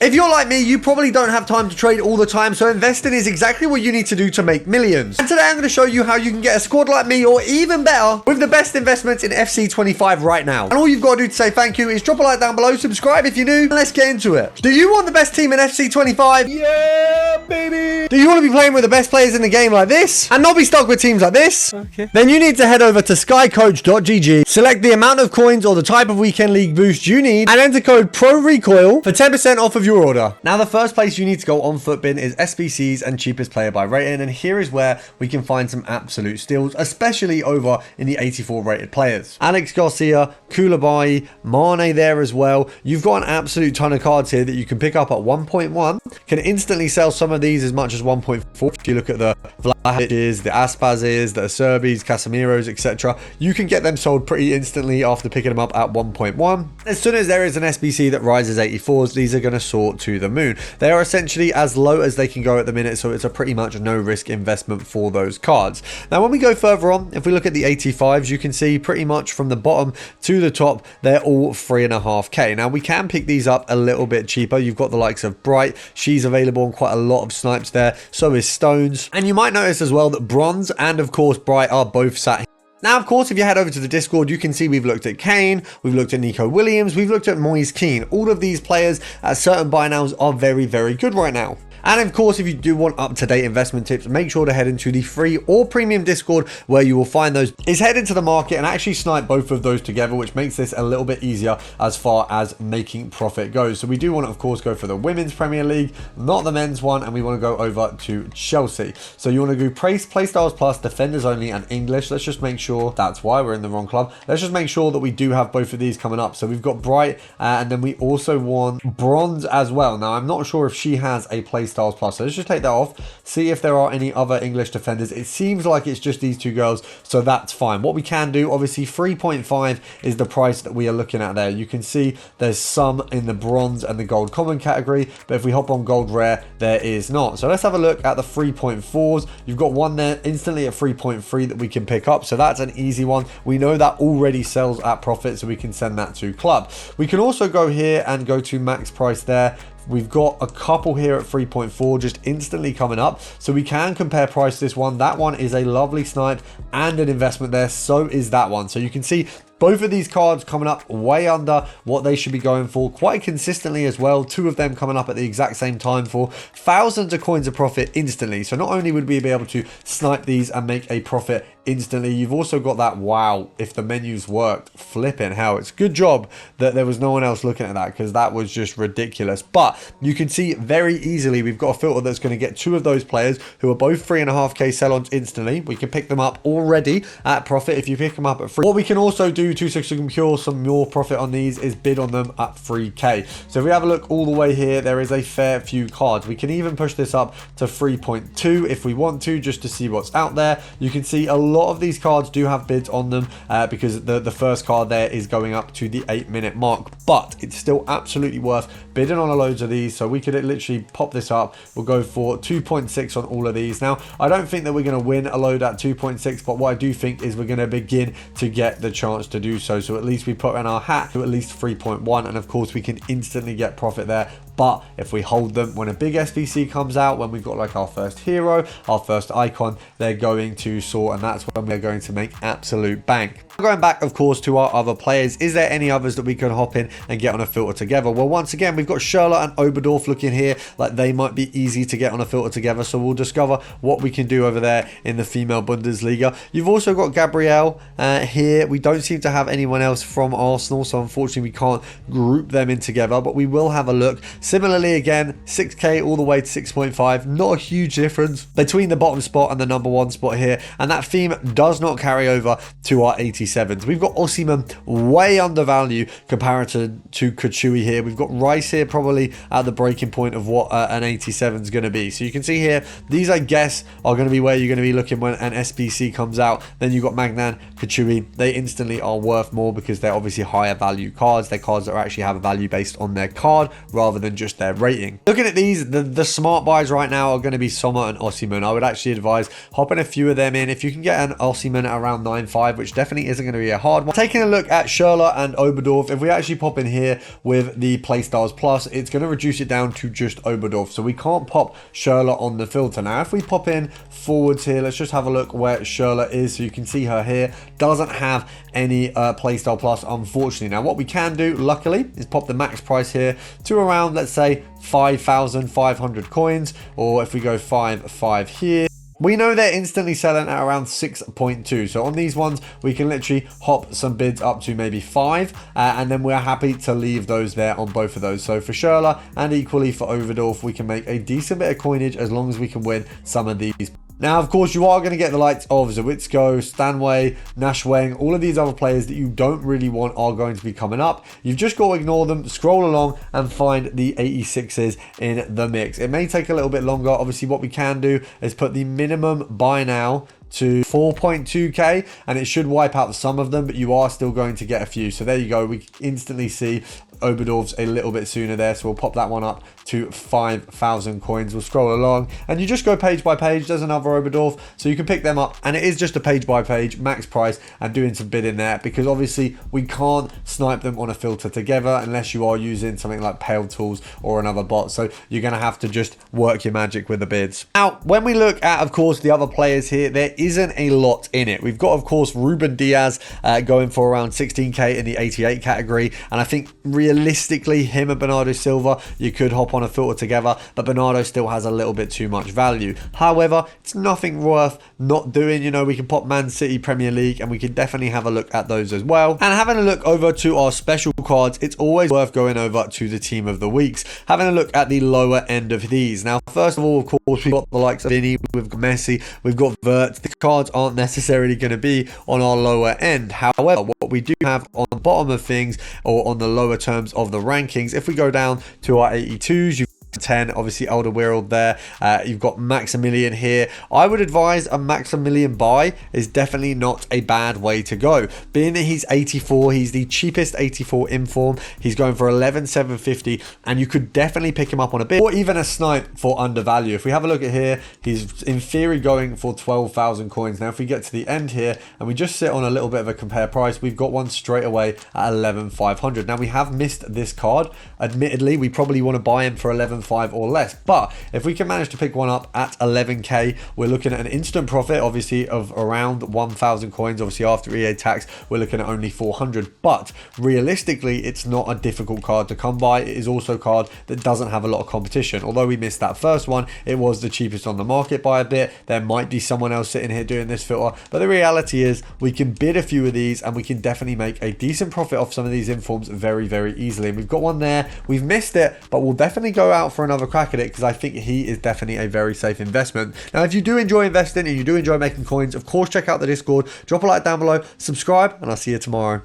If you're like me, you probably don't have time to trade all the time, so investing is exactly what you need to do to make millions. And today I'm going to show you how you can get a squad like me, or even better, with the best investments in FC25 right now. And all you've got to do to say thank you is drop a like down below, subscribe if you're new, and let's get into it. Do you want the best team in FC25? Yeah, baby! Do you want to be playing with the best players in the game like this, and not be stuck with teams like this? Okay. Then you need to head over to skycoach.gg, select the amount of coins or the type of weekend league boost you need, and enter code PRORECOIL for 10% off of your order. Now, the first place you need to go on Footbin is SBCs and cheapest player by rating, and here is where we can find some absolute steals, especially over in the 84 rated players. Alex Garcia, Koulibaly, Mane there as well. You've got an absolute ton of cards here that you can pick up at 1.1, can instantly sell some of these as much as 1.4. If you look at the Vlahovic's, the Aspaz's, the Acerbis, Casemiro's, etc., you can get them sold pretty instantly after picking them up at 1.1. As soon as there is an SBC that rises 84s, these are going to soar to the moon. They are essentially as low as they can go at the minute, so it's a pretty much no risk investment for those cards. Now, when we go further on, if we look at the 85s, you can see pretty much from the bottom to the top, they're all 3.5k. Now, we can pick these up a little bit cheaper. You've got the likes of Bright. She's available on quite a lot of snipes there. So is Stones. And you might notice as well that Bronze and, of course, Bright are both sat here. Now, of course, if you head over to the Discord, you can see we've looked at Kane, we've looked at Nico Williams, we've looked at Moise Kean. All of these players at certain buy nows are very, very good right now. And of course, if you do want up-to-date investment tips, make sure to head into the free or premium Discord where you will find those. Is head into the market and actually snipe both of those together, which makes this a little bit easier as far as making profit goes. So we do want to, of course, go for the Women's Premier League, not the men's one, and we want to go over to Chelsea. So you want to do Playstyles Plus, Defenders Only, and English. Let's just make sure, that's why we're in the wrong club. Let's just make sure that we do have both of these coming up. So we've got Bright, and then we also want Bronze as well. Now, I'm not sure if she has a Playstyles Plus, so let's just take that off, see if there are any other English defenders. It seems like it's just these two girls, so that's fine. What we can do, obviously 3.5 is the price that we are looking at there. You can see there's some in the bronze and the gold common category, but if we hop on gold rare, there is not. So let's have a look at the 3.4s. You've got one there instantly at 3.3 that we can pick up, so that's an easy one. We know that already sells at profit, so we can send that to club. We can also go here and go to max price there. We've got a couple here at 3.4 just instantly coming up, so we can compare price to this one. That one is a lovely snipe and an investment there, so is that one. So you can see both of these cards coming up way under what they should be going for quite consistently as well. Two of them coming up at the exact same time for thousands of coins of profit instantly. So not only would we be able to snipe these and make a profit instantly, you've also got that, wow, if the menus worked, flipping hell. It's a good job that there was no one else looking at that, because that was just ridiculous. But you can see very easily we've got a filter that's going to get two of those players who are both 3.5k sell-ons instantly. We can pick them up already at profit if you pick them up at free. What we can also do to secure some more profit on these is bid on them at 3k. So if we have a look all the way here, there is a fair few cards. We can even push this up to 3.2 if we want to, just to see what's out there. You can see a lot of these cards do have bids on them because the first card there is going up to the 8-minute mark, but it's still absolutely worth bidding on a loads of these. So we could literally pop this up. We'll go for 2.6 on all of these. Now, I don't think that we're going to win a load at 2.6, but what I do think is we're going to begin to get the chance to do so. So at least we put in our hat to at least 3.1, and of course we can instantly get profit there. But if we hold them when a big SBC comes out, when we've got like our first hero, our first icon, they're going to soar, and that's when we're going to make absolute bank. Going back, of course, to our other players, is there any others that we can hop in and get on a filter together? Well, once again, we've got Schürrle and Oberdorf looking here like they might be easy to get on a filter together, so we'll discover what we can do over there in the female Bundesliga. You've also got Gabrielle here. We don't seem to have anyone else from Arsenal, so unfortunately we can't group them in together, but we will have a look. Similarly, again, 6k all the way to 6.5, not a huge difference between the bottom spot and the number one spot here, and that theme does not carry over to our 87s. We've got Osimhen way undervalued comparative to Kachui here. We've got Rice here probably at the breaking point of what an 87 is going to be. So you can see here, these I guess are going to be where you're going to be looking when an SBC comes out. Then you've got Magnan, Kachui. They instantly are worth more because they're obviously higher value cards. They're cards that actually have a value based on their card rather than just their rating. Looking at these, the smart buys right now are going to be Sommer and Osimhen. I would actually advise hopping a few of them in. If you can get an Osimhen at around 9.5, which definitely isn't going to be a hard one. Taking a look at Schürrle and Oberdorf, if we actually pop in here with the Playstyles Plus, it's going to reduce it down to just Oberdorf. So we can't pop Schürrle on the filter. Now, if we pop in forwards here, let's just have a look where Schürrle is. So you can see her here. Doesn't have any Playstyle Plus, unfortunately. Now, what we can do, luckily, is pop the max price here to around, let's say, 5,500 coins. Or if we go 5 here, we know they're instantly selling at around 6.2. So on these ones, we can literally hop some bids up to maybe 5. And then we're happy to leave those there on both of those. So for Schürrle and equally for Overdorf, we can make a decent bit of coinage as long as we can win some of these. Now, of course, you are going to get the likes of Zawitsko, Stanway, Nashweng, all of these other players that you don't really want are going to be coming up. You've just got to ignore them, scroll along and find the 86s in the mix. It may take a little bit longer. Obviously, what we can do is put the minimum buy now to 4.2k and it should wipe out some of them, but you are still going to get a few. So there you go. We instantly see Oberdorf's a little bit sooner there, so we'll pop that one up to 5,000 coins. We'll scroll along and you just go page by page. There's another Oberdorf, so you can pick them up, and it is just a page by page max price and doing some bidding there, because obviously we can't snipe them on a filter together unless you are using something like Pale Tools or another bot. So you're going to have to just work your magic with the bids. Now, when we look at, of course, the other players here, there isn't a lot in it. We've got, of course, Ruben Diaz going for around 16k in the 88 category, and I think realistically him and Bernardo Silva, you could hop on a filter together, but Bernardo still has a little bit too much value. However, it's nothing worth not doing. You know, we can pop Man City Premier League and we can definitely have a look at those as well. And having a look over to our special cards, it's always worth going over to the team of the weeks, having a look at the lower end of these. Now, first of all, of course, we've got the likes of Vinny, we've got Messi, we've got Vert. The cards aren't necessarily going to be on our lower end. However, what we do have on the bottom of things, or on the lower terms of the rankings, if we go down to our 82s, 10, obviously Alderweireld there. You've got Maximilian here. I would advise a Maximilian buy is definitely not a bad way to go. Being that he's 84, he's the cheapest 84 in form. He's going for 11,750, and you could definitely pick him up on a bid or even a snipe for undervalue. If we have a look at here, he's in theory going for 12,000 coins. Now, if we get to the end here and we just sit on a little bit of a compare price, we've got one straight away at 11,500. Now, we have missed this card. Admittedly, we probably want to buy him for 11,500 or less, but if we can manage to pick one up at 11k, we're looking at an instant profit obviously of around 1,000 coins. Obviously after EA tax, we're looking at only 400, but realistically it's not a difficult card to come by. It is also a card that doesn't have a lot of competition. Although we missed that first one, it was the cheapest on the market by a bit. There might be someone else sitting here doing this filter, but the reality is we can bid a few of these and we can definitely make a decent profit off some of these informs very, very easily. And we've got one there, we've missed it, but we'll definitely go out for another crack at it, because I think he is definitely a very safe investment. Now, if you do enjoy investing and you do enjoy making coins, of course, check out the Discord, drop a like down below, subscribe, and I'll see you tomorrow.